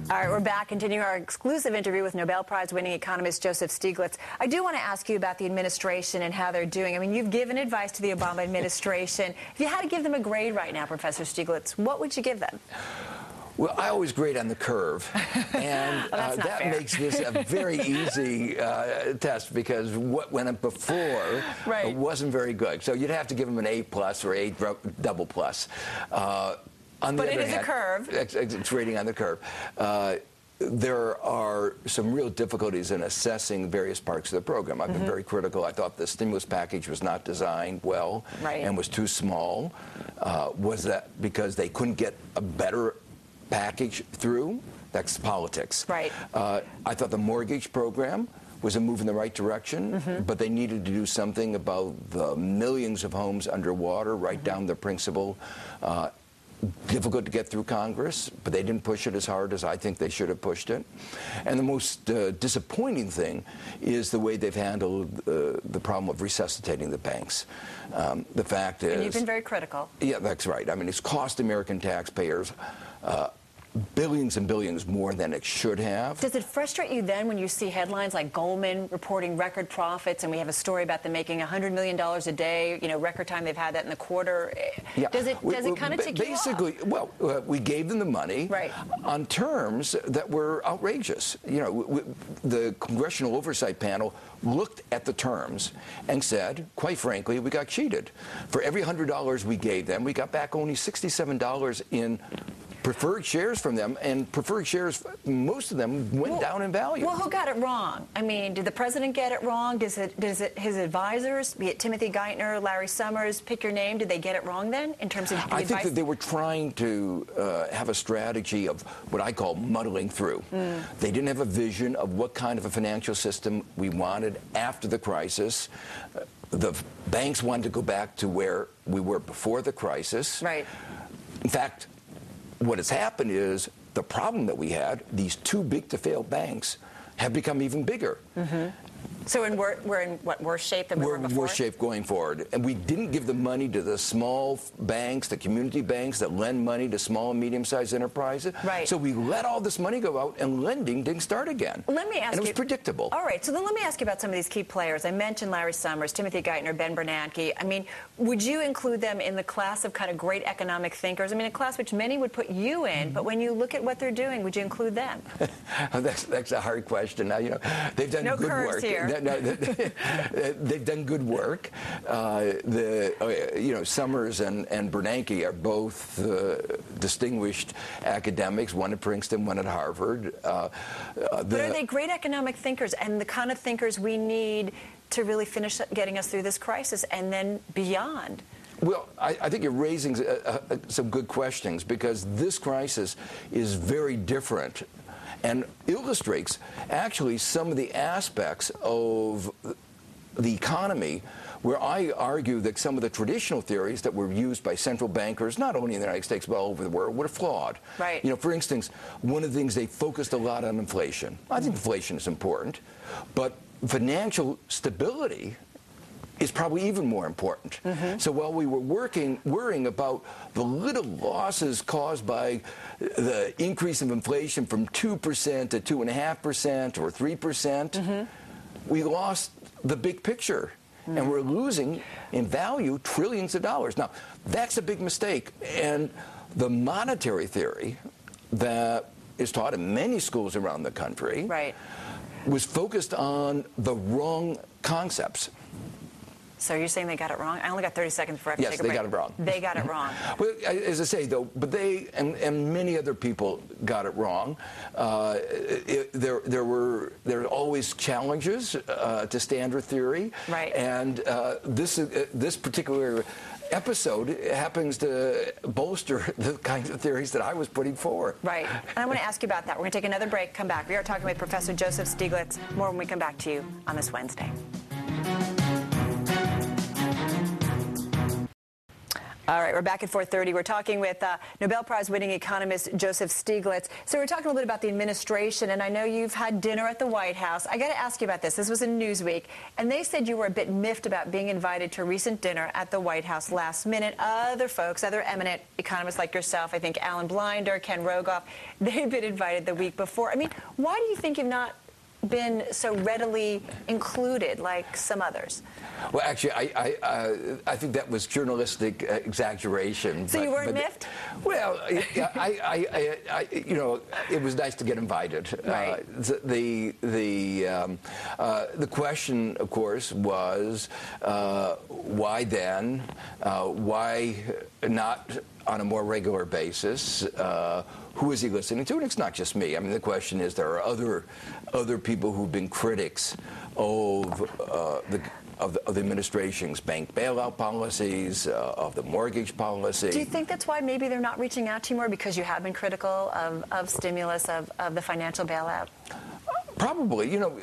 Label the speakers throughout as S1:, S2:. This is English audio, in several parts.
S1: All right, we're back, continuing our exclusive interview with Nobel Prize-winning economist Joseph Stiglitz. I do want to ask you about the administration and how they're doing. I mean, you've given advice to the Obama administration. If you had to give them a grade right now, Professor Stiglitz, what would you give them?
S2: Well, I always grade on the curve, and
S1: well,
S2: that makes this a very easy test because what went up before wasn't very good. So you'd have to give them an A+ or A double plus.
S1: But it is a curve.
S2: It's rating on the curve. There are some real difficulties in assessing various parts of the program. I've been very critical. I thought the stimulus package was not designed well and was too small. Was that because they couldn't get a better package through? That's politics.
S1: Right.
S2: I thought the mortgage program was a move in the right direction, but they needed to do something about the millions of homes underwater, write down the principle. Difficult to get through Congress, but they didn't push it as hard as I think they should have pushed it. And the most disappointing thing is the way they've handled the problem of resuscitating the banks. The fact is...
S1: And you've been very critical.
S2: Yeah, that's right. I mean, it's cost American taxpayers billions and billions more than it should have.
S1: Does it frustrate you then when you see headlines like Goldman reporting record profits, and we have a story about them making $100 million a day, you know, record time they've had that in the quarter?
S2: Yeah.
S1: Does it kind of tick you off?
S2: Basically, well, we gave them the money on terms that were outrageous. You know, the Congressional Oversight Panel looked at the terms and said, quite frankly, we got cheated. For every $100 we gave them, we got back only $67 in preferred shares from them, and preferred shares, most of them went down in value.
S1: Well, who got it wrong? I mean, did the president get it wrong? Does it his advisors, be it Timothy Geithner, Larry Summers, pick your name, did they get it wrong then in terms of the advice?
S2: I think that they were trying to have a strategy of what I call muddling through. They didn't have a vision of what kind of a financial system we wanted after the crisis. The banks wanted to go back to where we were before the crisis.
S1: Right.
S2: In fact, what has happened is the problem that we had, these too big to fail banks, have become even bigger.
S1: So we're in what, worse shape than we were before?
S2: We're in worse shape going forward. And we didn't give the money to the small banks, the community banks that lend money to small and medium-sized enterprises.
S1: Right.
S2: So we let all this money go out, and lending didn't start again.
S1: Let me ask you.
S2: And it was predictable.
S1: All right. So then let me ask you about some of these key players. I mentioned Larry Summers, Timothy Geithner, Ben Bernanke. I mean, would you include them in the class of kind of great economic thinkers? I mean, a class which many would put you in, but when you look at what they're doing, would you include them?
S2: That's a hard question. Now, you know, they've done good work.
S1: Here.
S2: They've done good work. You know, Summers and Bernanke are both distinguished academics, one at Princeton, one at Harvard. But
S1: are they great economic thinkers and the kind of thinkers we need to really finish getting us through this crisis and then beyond?
S2: Well, I think you're raising some good questions, because this crisis is very different and illustrates actually some of the aspects of the economy where I argue that some of the traditional theories that were used by central bankers, not only in the United States but all over the world, were flawed.
S1: Right.
S2: You know, for instance, one of the things, they focused a lot on inflation. I think inflation is important, but financial stability is probably even more important. So while we were worrying about the little losses caused by the increase of inflation from 2% to 2.5% or 3%, we lost the big picture. And we're losing in value trillions of dollars. Now, that's a big mistake. And the monetary theory that is taught in many schools around the country was focused on the wrong concepts.
S1: So you're saying they got it wrong? I only got 30 seconds before I have to take a break.
S2: Yes, they got it wrong.
S1: They got it wrong.
S2: Well, as I say, though, but they and many other people got it wrong. There are always challenges to standard theory.
S1: Right.
S2: And this particular episode happens to bolster the kinds of theories that I was putting forward.
S1: Right. And I want to ask you about that. We're going to take another break, come back. We are talking with Professor Joseph Stiglitz. More when we come back to you on this Wednesday. All right, we're back at 4:30. We're talking with Nobel Prize winning economist Joseph Stiglitz. So we're talking a little bit about the administration, and I know you've had dinner at the White House. I got to ask you about this. This was in Newsweek, and they said you were a bit miffed about being invited to a recent dinner at the White House last minute. Other folks, other eminent economists like yourself, I think Alan Blinder, Ken Rogoff, they've been invited the week before. I mean, why do you think you've not been so readily included like some others?
S2: Well, actually, I think that was journalistic exaggeration.
S1: So you weren't miffed?
S2: Well, you know, it was nice to get invited.
S1: Right.
S2: The question, of course, was why then? Why not on a more regular basis? Who is he listening to? And it's not just me. I mean, the question is there are other people who've been critics of the administration's bank bailout policies, of the mortgage policy.
S1: Do you think that's why maybe they're not reaching out to you more, because you have been critical of stimulus, of the financial bailout?
S2: Probably. You know,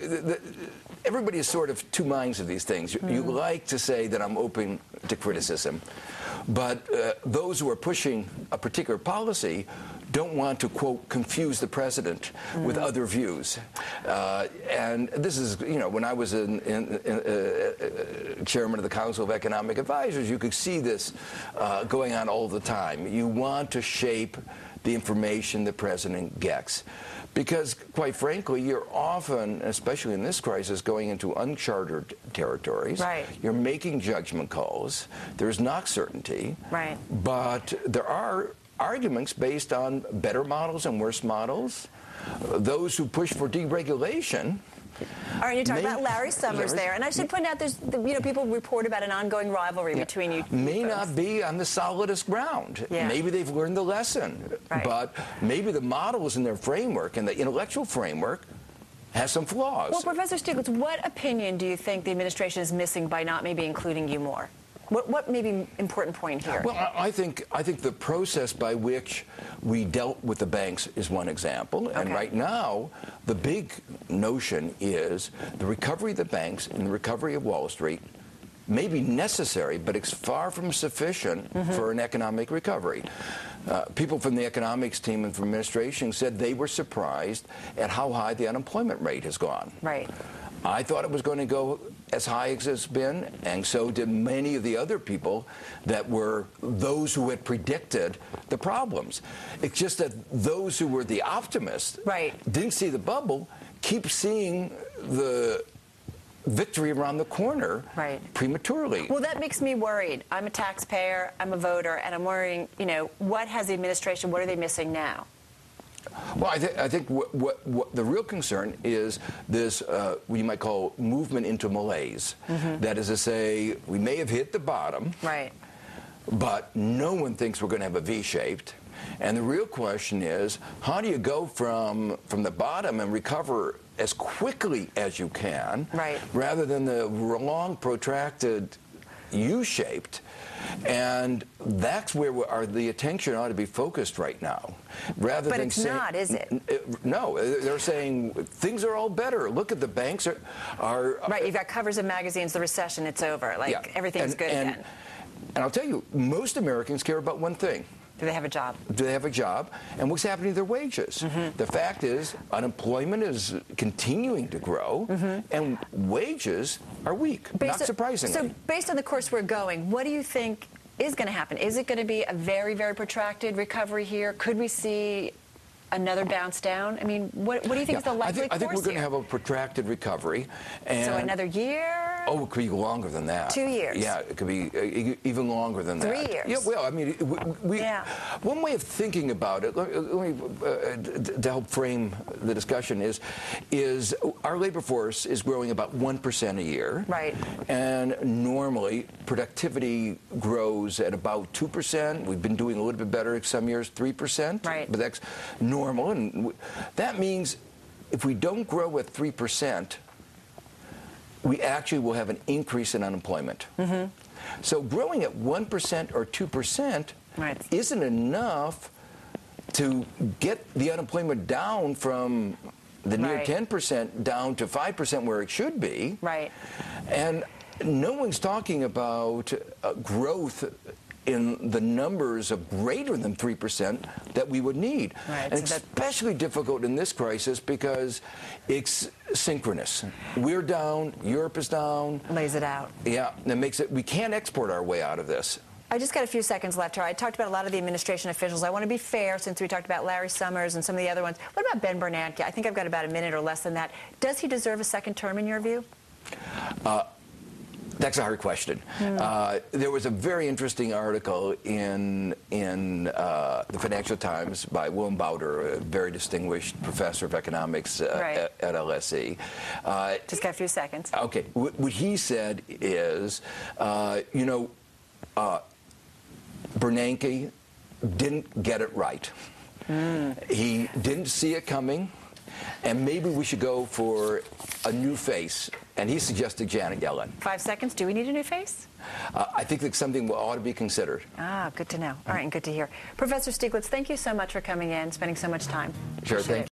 S2: everybody is sort of two minds of these things. You like to say that I'm open to criticism, but those who are pushing a particular policy don't want to, quote, confuse the president with other views. And this is, you know, when I was chairman of the Council of Economic Advisors, you could see this going on all the time. You want to shape the information the president gets. Because, quite frankly, you're often, especially in this crisis, going into uncharted territories.
S1: Right.
S2: You're making judgment calls. There's not certainty.
S1: Right.
S2: But there are arguments based on better models and worse models. Those who push for deregulation.
S1: All right, you're talking about Larry Summers there, and I should point out, there's, you know, people report about an ongoing rivalry between you.
S2: May not be on the solidest ground.
S1: Yeah.
S2: Maybe they've learned the lesson, but maybe the models in their framework and the intellectual framework has some flaws.
S1: Well, Professor Stiglitz, what opinion do you think the administration is missing by not maybe including you more? What may be important point here?
S2: Well, I think the process by which we dealt with the banks is one example. And right now, the big notion is the recovery of the banks and the recovery of Wall Street may be necessary, but it's far from sufficient for an economic recovery. People from the economics team and from administration said they were surprised at how high the unemployment rate has gone.
S1: Right.
S2: I thought it was going to go as high as it's been, and so did many of the other people that were those who had predicted the problems. It's just that those who were the optimists didn't see the bubble, keep seeing the victory around the corner prematurely.
S1: Well, that makes me worried. I'm a taxpayer, I'm a voter, and I'm worrying, you know, what has the administration, what are they missing now?
S2: Well, I think what the real concern is this, what you might call movement into malaise. That is to say, we may have hit the bottom, but no one thinks we're going to have a V-shaped. And the real question is, how do you go from the bottom and recover as quickly as you can, rather than the long, protracted U-shaped? And that's where the attention ought to be focused right now. Rather
S1: but
S2: than
S1: it's not, is it?
S2: No, they're saying things are all better. Look at the banks are
S1: right, you've got covers of magazines, the recession, it's over. Like, everything's good again.
S2: And I'll tell you, most Americans care about one thing.
S1: Do they have a job?
S2: Do they have a job? And what's happening to their wages? The fact is, unemployment is continuing to grow, and wages are weak, not surprisingly.
S1: So based on the course we're going, what do you think is going to happen? Is it going to be a very, very protracted recovery here? Could we see another bounce down? I mean, what do you think is the likely course
S2: I think we're going to
S1: here?
S2: have a protracted recovery. And
S1: so another year?
S2: Oh, it could be longer than that.
S1: 2 years?
S2: Yeah, it could be even longer than that.
S1: 3 years?
S2: Yeah, well, I mean, one way of thinking about it, to help frame the discussion, is our labor force is growing about 1% a year.
S1: Right.
S2: And normally, productivity grows at about 2%. We've been doing a little bit better some years, 3%.
S1: Right.
S2: But that's normal. And that means if we don't grow at 3%, we actually will have an increase in unemployment. So growing at 1% or 2% isn't enough to get the unemployment down from the near 10% down to 5% where it should be. And no one's talking about growth in the numbers of greater than 3% that we would need.
S1: Right,
S2: and
S1: so
S2: especially difficult in this crisis because it's synchronous. We're down, Europe is down.
S1: Lays it out.
S2: Yeah, that makes it, we can't export our way out of this.
S1: I just got a few seconds left here. I talked about a lot of the administration officials. I want to be fair since we talked about Larry Summers and some of the other ones. What about Ben Bernanke? I think I've got about a minute or less than that. Does he deserve a second term in your view?
S2: That's a hard question. There was a very interesting article in the Financial Times by Willem Bouter, a very distinguished professor of economics at LSE.
S1: Just got a few seconds.
S2: Okay. What he said is, Bernanke didn't get it right. He didn't see it coming, and maybe we should go for a new face. And he suggested Janet Yellen.
S1: 5 seconds. Do we need a new face?
S2: I think that's something that ought to be considered.
S1: Ah, good to know. All right, and good to hear. Professor Siglitz, thank you so much for coming in, spending so much time.
S2: Sure, thank you.